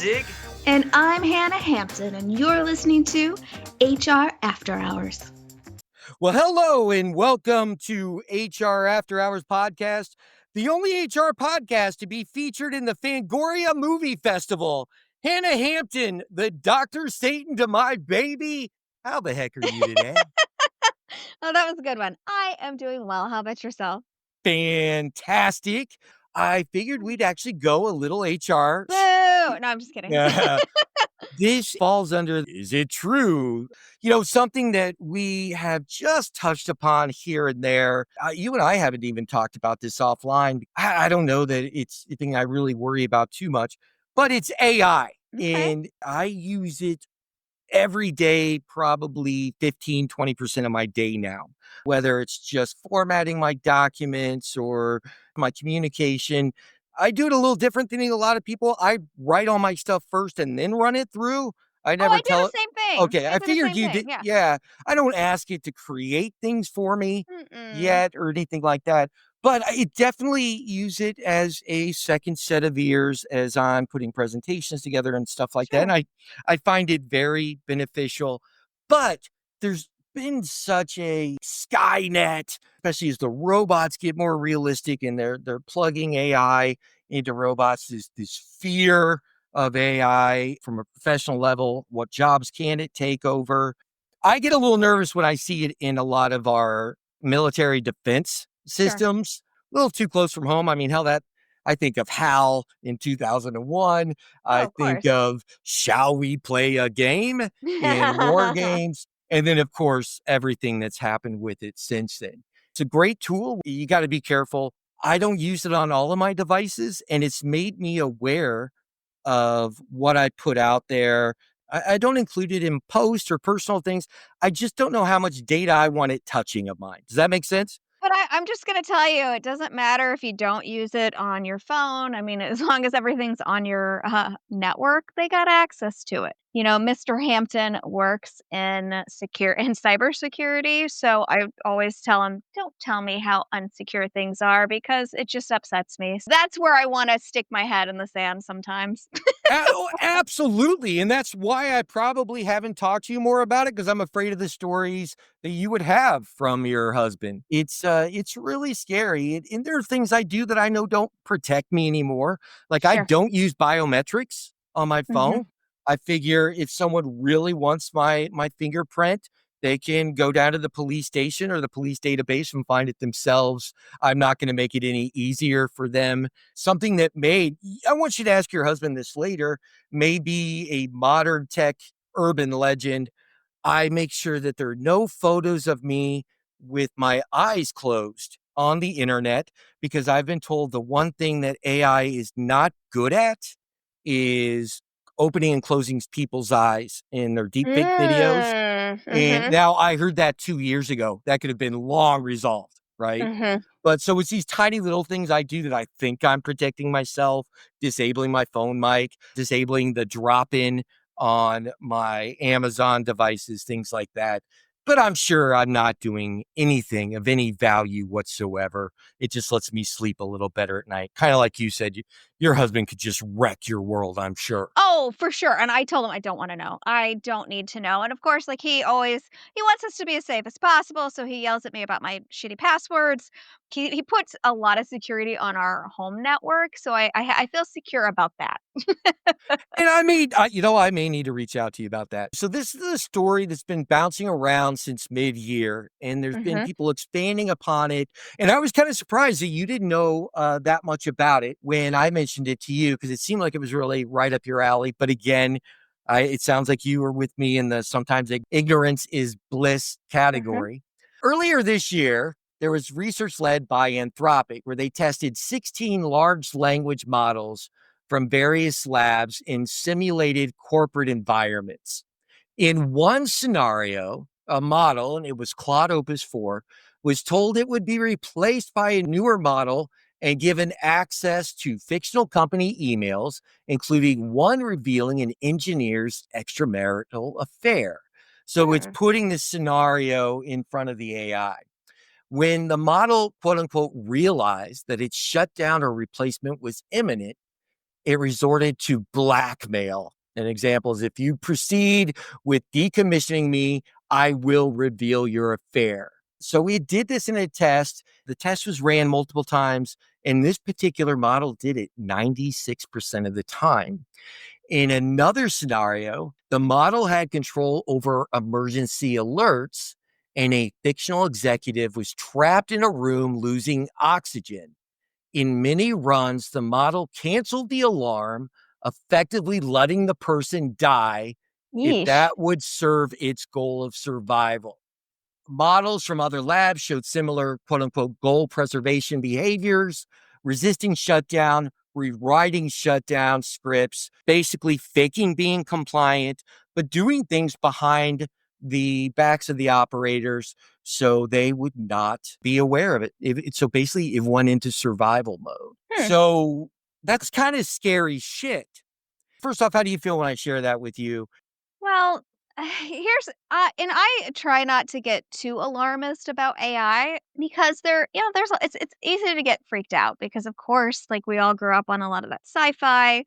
Dig. And I'm Hannah Hampton, and you're listening to HR After Hours. Well, hello and welcome to HR After Hours podcast, the only HR podcast to be featured in the Fangoria Movie Festival. Hannah Hampton, the Dr. Satan to my baby. How the heck are you today? Oh, that was a good one. I am doing well. How about yourself? Fantastic. I figured we'd actually go a little HR. Boo! No, I'm just kidding. This falls under, is it true? Something that we have just touched upon here and there. You and I haven't even talked about this offline. I don't know that it's a thing I really worry about too much, but it's AI. Okay. And I use it every day, probably 15, 20% of my day now, whether it's just formatting my documents or my communication. I do it a little different than a lot of people. I write all my stuff first and then run it through. I Oh, never I do tell the it. same thing. Okay, I do the figured same you thing, did. Yeah. Yeah, I don't ask it to create things for me Mm-mm. yet or anything like that. But I definitely use it as a second set of ears as I'm putting presentations together and stuff like that. Sure. And I find it very beneficial. But there's been such a Skynet, especially as the robots get more realistic and they're plugging AI into robots. This fear of AI from a professional level. What jobs can it take over? I get a little nervous when I see it in a lot of our military defense Sure. systems. A little too close from home. I mean, I think of HAL in 2001. Oh, I of think course. of Shall We Play a Game in War Games? And then, of course, everything that's happened with it since then. It's a great tool. You got to be careful. I don't use it on all of my devices, and it's made me aware of what I put out there. I don't include it in posts or personal things. I just don't know how much data I want it touching of mine. Does that make sense? But I'm just going to tell you, it doesn't matter if you don't use it on your phone. I mean, as long as everything's on your network, they got access to it. Mr. Hampton works in cybersecurity, so I always tell him, don't tell me how unsecure things are because it just upsets me. So that's where I want to stick my head in the sand sometimes. Absolutely. And that's why I probably haven't talked to you more about it, because I'm afraid of the stories that you would have from your husband. It's really scary. And there are things I do that I know don't protect me anymore. Like I Sure. don't use biometrics on my phone. I figure if someone really wants my fingerprint, they can go down to the police station or the police database and find it themselves. I'm not going to make it any easier for them. Something that I want you to ask your husband this later, may be a modern tech urban legend. I make sure that there are no photos of me with my eyes closed on the internet, because I've been told the one thing that AI is not good at is opening and closing people's eyes in their deepfake videos. And now I heard that 2 years ago. That could have been long resolved, right? But so it's these tiny little things I do that I think I'm protecting myself, disabling my phone mic, disabling the drop-in on my Amazon devices, things like that. But I'm sure I'm not doing anything of any value whatsoever. It just lets me sleep a little better at night. Kind of like you said, your husband could just wreck your world, I'm sure. Oh, for sure. And I told him I don't want to know. I don't need to know. And of course, like he wants us to be as safe as possible. So he yells at me about my shitty passwords. He puts a lot of security on our home network. So I feel secure about that. And I may need to reach out to you about that. So this is a story that's been bouncing around since mid-year, and there's been people expanding upon it. And I was kind of surprised that you didn't know that much about it when I mentioned it to you, because it seemed like it was really right up your alley. But again, it sounds like you were with me in the sometimes ignorance is bliss category. Earlier this year, there was research led by Anthropic where they tested 16 large language models from various labs in simulated corporate environments. In one scenario, a model, and it was Claude Opus 4, was told it would be replaced by a newer model and given access to fictional company emails, including one revealing an engineer's extramarital affair. So it's putting this scenario in front of the AI. When the model, quote unquote, realized that its shutdown or replacement was imminent, it resorted to blackmail. An example is, if you proceed with decommissioning me, I will reveal your affair. So we did this in a test. The test was ran multiple times, and this particular model did it 96% of the time. In another scenario, the model had control over emergency alerts, and a fictional executive was trapped in a room losing oxygen. In many runs, the model canceled the alarm, effectively letting the person die if Yeesh. that would serve its goal of survival. Models from other labs showed similar quote unquote goal preservation behaviors, resisting shutdown, rewriting shutdown scripts, basically faking being compliant, but doing things behind the backs of the operators so they would not be aware of it. So basically, it went into survival mode. Hmm. So that's kind of scary shit. First off, how do you feel when I share that with you? Well, here's and I try not to get too alarmist about AI because it's easy to get freaked out because of course, like we all grew up on a lot of that sci-fi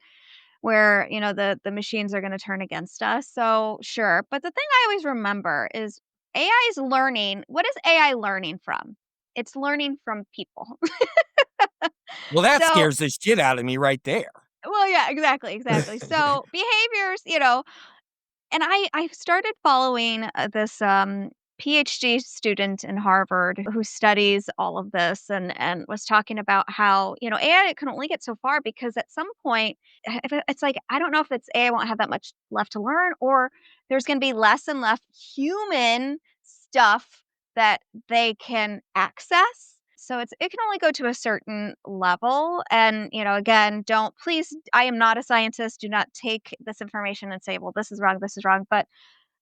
where, the machines are going to turn against us. So, sure. But the thing I always remember is AI is learning. What is AI learning from? It's learning from people. Well, that So, scares the shit out of me right there. well, yeah, exactly, exactly. So, behaviors, and I started following this PhD student in Harvard who studies all of this and was talking about how AI can only get so far because at some point it's like I don't know if it's AI won't have that much left to learn or there's going to be less and less human stuff that they can access. So it can only go to a certain level. And, again, don't please, I am not a scientist. Do not take this information and say, well, this is wrong, this is wrong. But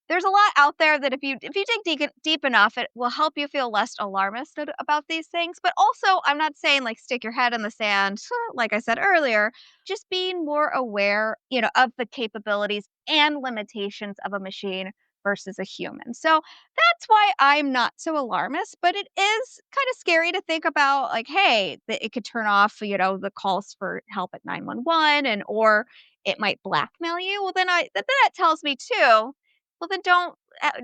there's a lot out there that if you dig deep enough, it will help you feel less alarmist about these things. But also, I'm not saying like stick your head in the sand, like I said earlier, just being more aware, of the capabilities and limitations of a machine versus a human. So that's why I'm not so alarmist, but it is kind of scary to think about like, hey, that it could turn off, the calls for help at 911 and or it might blackmail you. Well, then that tells me too well, then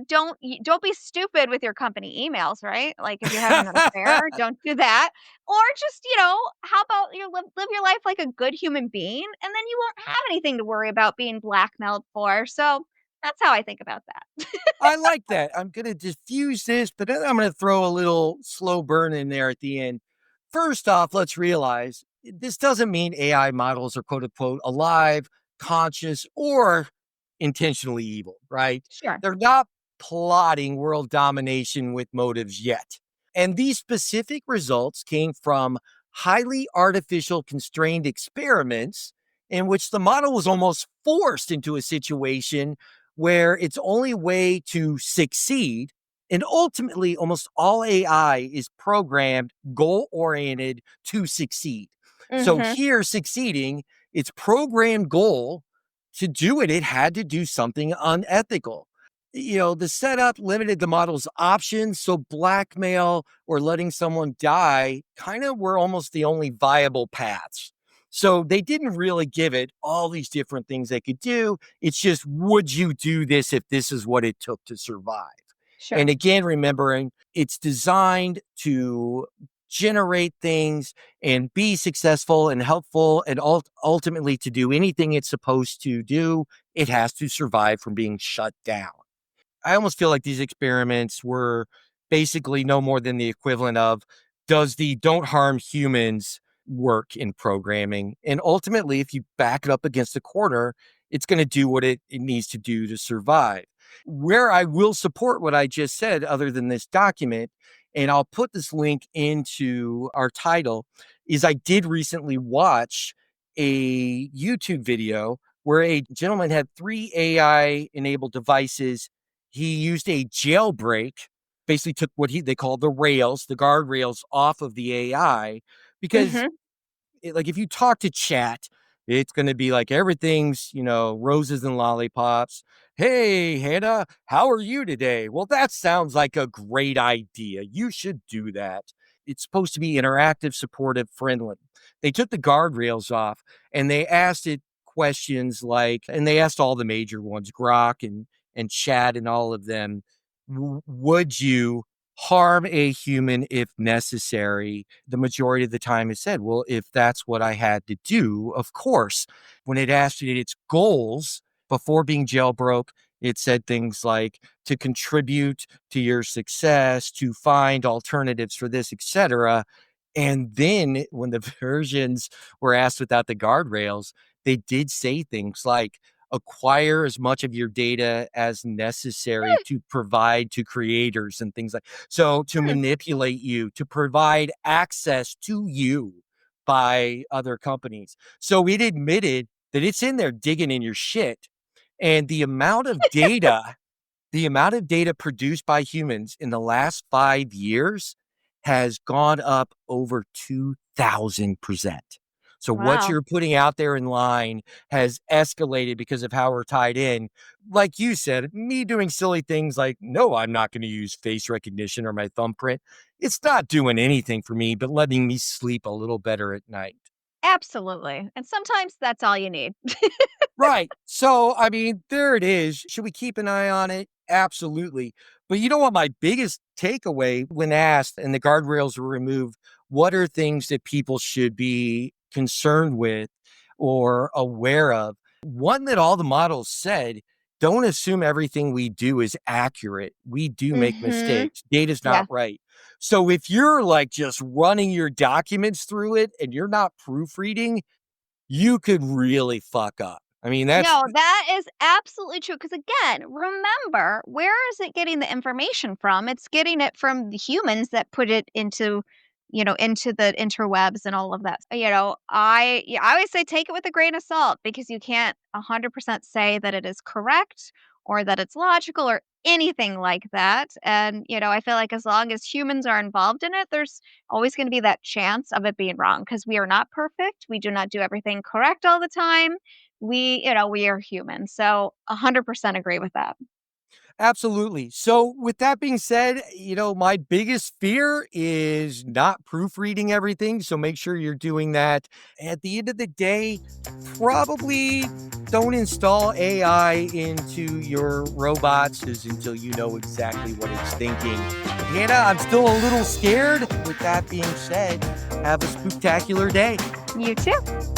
don't be stupid with your company emails, right? Like, if you're having an affair, don't do that. Or just, how about you live your life like a good human being, and then you won't have anything to worry about being blackmailed for. So that's how I think about that. I like that. I'm going to diffuse this, but then I'm going to throw a little slow burn in there at the end. First off, let's realize this doesn't mean AI models are quote unquote alive, conscious, or intentionally evil, right? Sure. They're not plotting world domination with motives yet. And these specific results came from highly artificial constrained experiments in which the model was almost forced into a situation where its only way to succeed, and ultimately almost all AI is programmed goal oriented to succeed. So Mhm. here, succeeding, its programmed goal to do it had to do something unethical. The setup limited the model's options. So blackmail or letting someone die kind of were almost the only viable paths. So they didn't really give it all these different things they could do. It's just, would you do this if this is what it took to survive? And Sure. again, remembering it's designed to generate things and be successful and helpful and ultimately to do anything it's supposed to do, it has to survive from being shut down. I almost feel like these experiments were basically no more than the equivalent of, does the don't harm humans work in programming? And ultimately, if you back it up against the corner, it's going to do what it needs to do to survive. Where I will support what I just said, other than this document, and I'll put this link into our title, is I did recently watch a YouTube video where a gentleman had 3 AI enabled devices. He used a jailbreak, basically took what they call the rails, the guardrails off of the AI, because Mhm. like if you talk to chat, it's going to be like everything's, roses and lollipops. Hey, Hannah, how are you today? Well, that sounds like a great idea. You should do that. It's supposed to be interactive, supportive, friendly. They took the guardrails off and they asked it questions like, and they asked all the major ones, Grok and Chat and all of them, would you harm a human if necessary? The majority of the time it said, well, if that's what I had to do, of course. When it asked it its goals before being jailbroke, it said things like to contribute to your success, to find alternatives for this, etc. And then when the versions were asked without the guardrails, they did say things like acquire as much of your data as necessary to provide to creators and things like so to Hmm. manipulate you, to provide access to you by other companies. So it admitted that it's in there digging in your shit. And the amount of data produced by humans in the last 5 years has gone up over 2,000%. So what Wow. you're putting out there in line has escalated because of how we're tied in. Like you said, me doing silly things like, no, I'm not going to use face recognition or my thumbprint. It's not doing anything for me, but letting me sleep a little better at night. Absolutely. And sometimes that's all you need. Right. So, I mean, there it is. Should we keep an eye on it? Absolutely. But you know what? My biggest takeaway when asked and the guardrails were removed, what are things that people should be concerned with or aware of? One that all the models said, don't assume everything we do is accurate. We do make Mhm. mistakes. Data's Yeah. not right. So if you're like just running your documents through it and you're not proofreading, you could really fuck up. I mean, that's No, that is absolutely true. Because again, remember, where is it getting the information from? It's getting it from the humans that put it into, into the interwebs and all of that. I always say take it with a grain of salt because you can't 100% say that it is correct or that it's logical or anything like that. And, I feel like as long as humans are involved in it, there's always going to be that chance of it being wrong because we are not perfect. We do not do everything correct all the time. We are human. So 100% agree with that. absolutely. So, with that being said, my biggest fear is not proofreading everything. So, make sure you're doing that. At the end of the day, probably don't install AI into your robots until you know exactly what it's thinking. Hannah, I'm still a little scared. With that being said, have a spectacular day. You too.